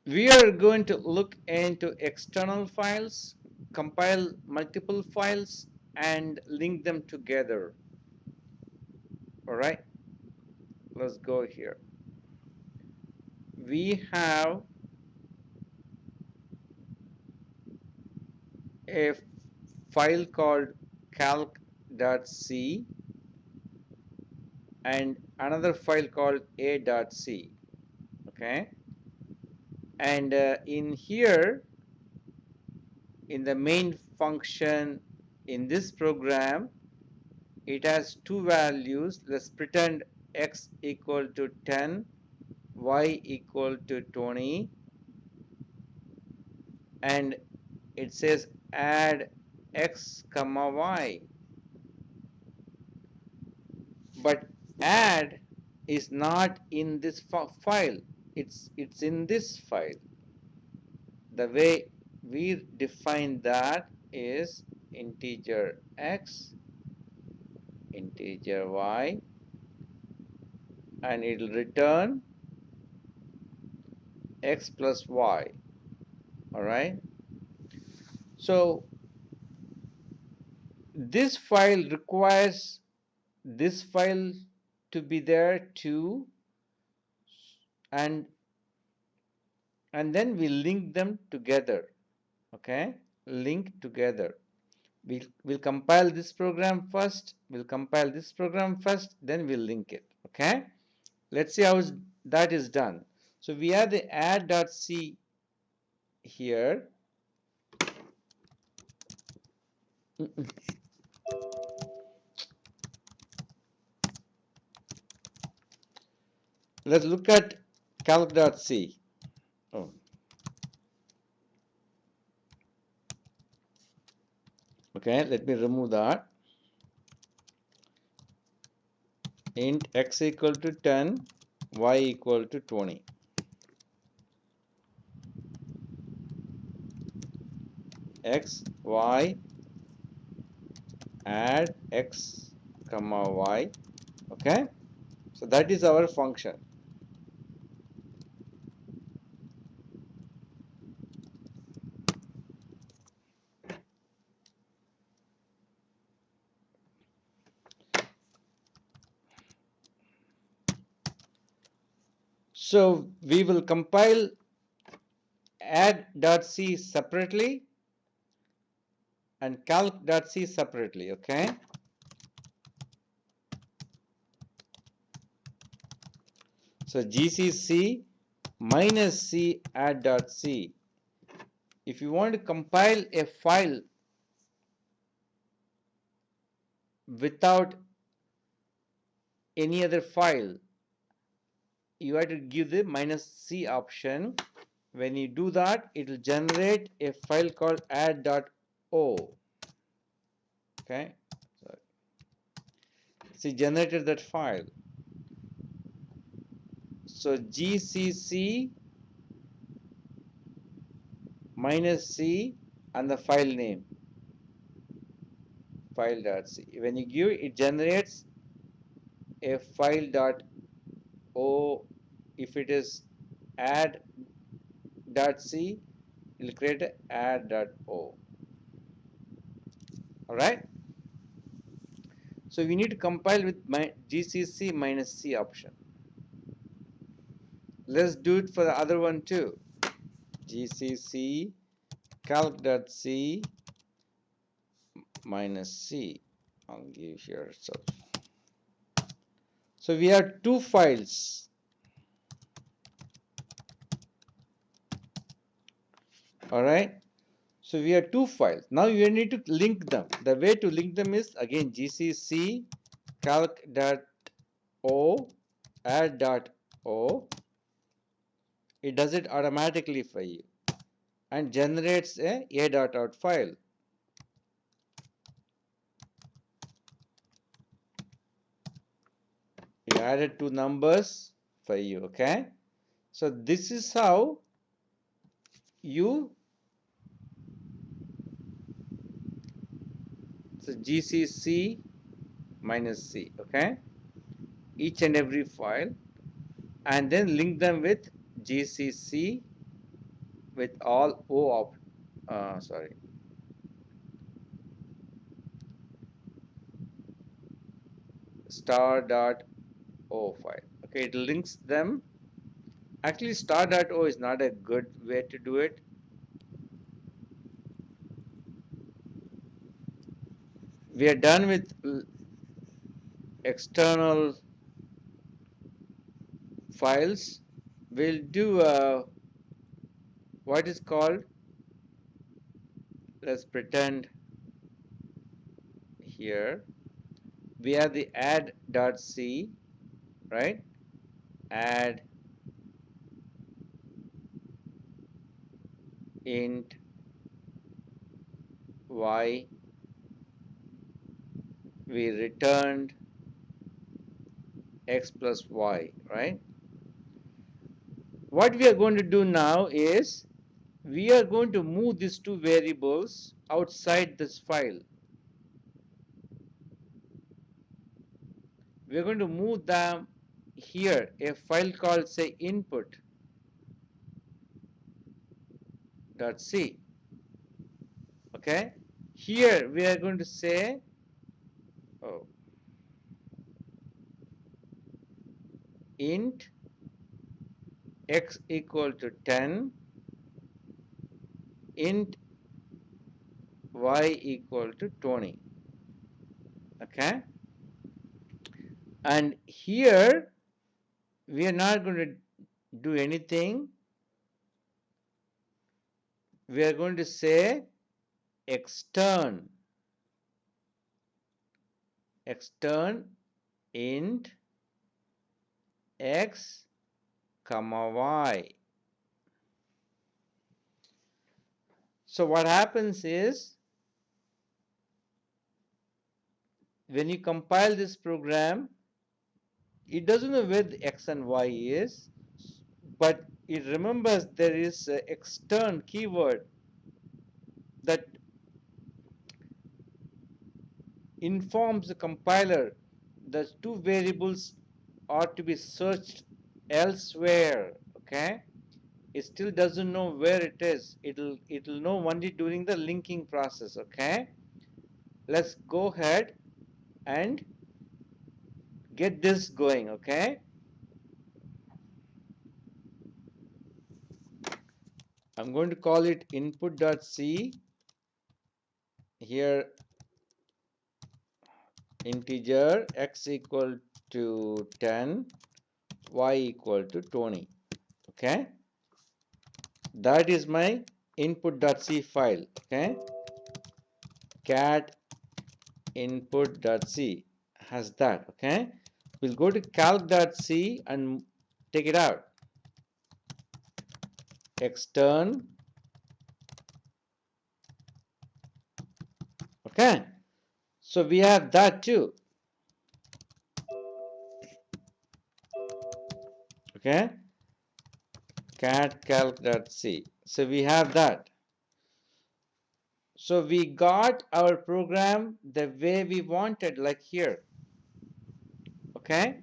We are going to look into external files, compile multiple files, and link them together. All right, let's go here. We have a file called calc.c and another file called a.c. Okay, and in here, in the main function in this program, it has two values. Let's pretend x equal to 10, y equal to 20, and it says add x comma y. But add is not in this file. It's in this file. The way we define that is integer x, integer y, and it will return x plus y. All right. So this file requires this file to be there too, and then we link them together. Okay, link together. We'll compile this program first. We'll compile this program first, then we'll link it. Okay, let's see how that is done. So we have the add.c here. Let's look at calc.c. Oh, okay, let me remove that. Int x equal to 10, y equal to 20. X, y, add x comma y. Okay, so that is our function. So we will compile add.c separately and calc.c separately. Okay, so gcc minus c add.c. If you want to compile a file without any other file, you have to give the minus c option. When you do that, it will generate a file called add.o. Okay, so see, generated that file. So gcc minus c and the file name, file.c. When you give, it generates a file.o. If it is add.c, it will create a add.o. All right. So we need to compile with my gcc minus c option. Let's do it for the other one too. gcc calc.c minus c. I'll give here itself. So we have two files. All right. So we have two files. Now you need to link them. The way to link them is again gcc calc.o add.o. It does it automatically for you and generates a.out file. We added two numbers for you. Okay. So this is how you, so gcc minus c, okay, each and every file, and then link them with gcc with all O of sorry, star dot O file. Okay, it links them. Actually, star dot O is not a good way to do it. We are done with external files. We'll do what is called, let's pretend here we have the add.c, right? Add int y, we returned x plus y, right? What we are going to do now is we are going to move these two variables outside this file. We are going to move them here, a file called say input.c. Okay, here we are going to say oh, int x equal to 10, int y equal to 20. Okay, and here we are not going to do anything. We are going to say extern int x comma y. So what happens is when you compile this program, it doesn't know where the x and y is, but it remembers there is an extern keyword that informs the compiler that two variables are to be searched elsewhere. Okay, it still doesn't know where it is. It'll know only during the linking process. Okay, let's go ahead and get this going. Okay, I'm going to call it input.c. Here integer x equal to 10, y equal to 20. Okay, that is my input.c file. Okay, cat input.c has that. Okay, we'll go to calc.c and take it out. Extern. Okay, so we have that too. Okay, cat calc.c. So we have that. So we got our program the way we wanted, like here. Okay,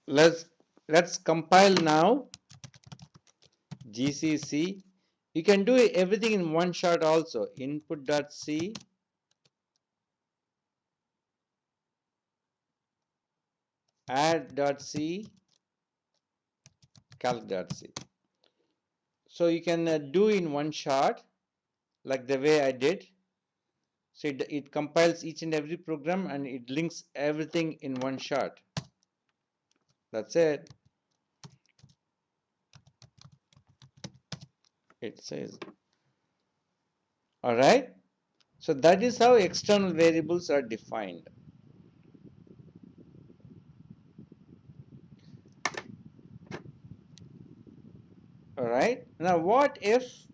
let's compile now. GCC. You can do everything in one shot also. Input.c, add.c, calc.c. So you can do in one shot like the way I did. So it compiles each and every program and it links everything in one shot. That's it. It says. All right. So that is how external variables are defined. All right. Now what if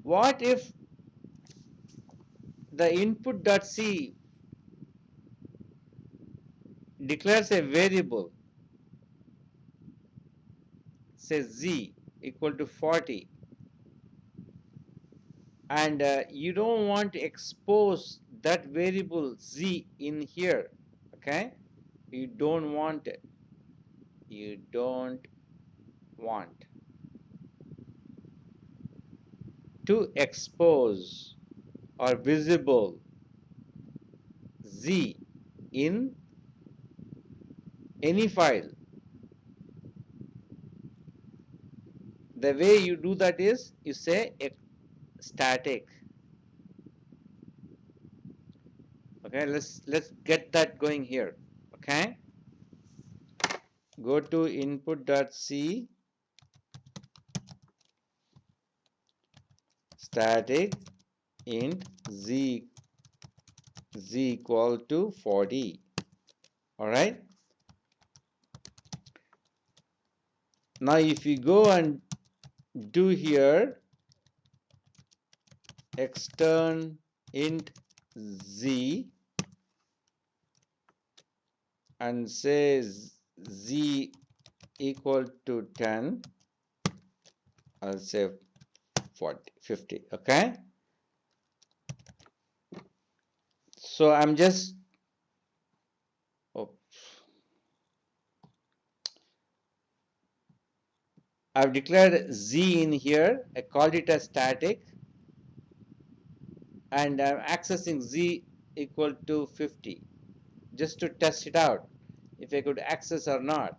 what if the input.c declares a variable, say z equal to 40, and you don't want to expose that variable z in here. Okay, You don't want it. You don't want to expose or visible Z in any file. The way you do that is you say static. Okay, let's get that going here. Okay, go to input.c static int z equal to 40. All right, now if you go and do here extern int z and say z equal to 10, I'll say 40 50. Okay, so I'm just oh, I've declared z in here. I called it as static and I'm accessing z equal to 50 just to test it out if I could access or not.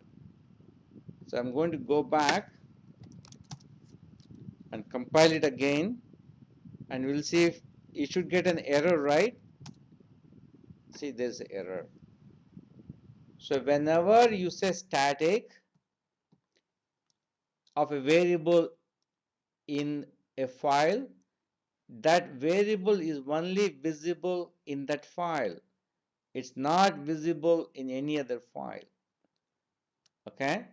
So I'm going to go back and compile it again and we'll see if you should get an error, right? See, there's an error. So whenever you say static of a variable in a file, that variable is only visible in that file. It's not visible in any other file. Okay?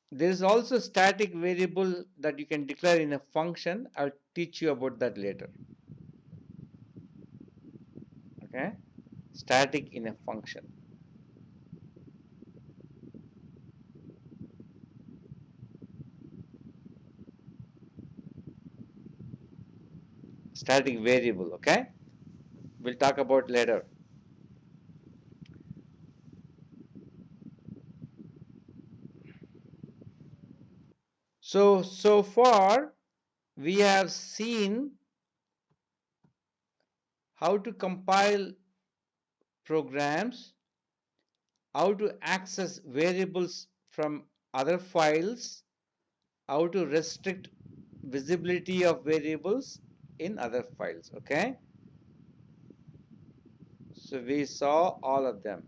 There is also static variable that you can declare in a function. I'll teach you about that later. Okay? Static in a function. Static variable. Okay? We'll talk about later. So far we have seen how to compile programs, how to access variables from other files, how to restrict visibility of variables in other files. Okay, so we saw all of them.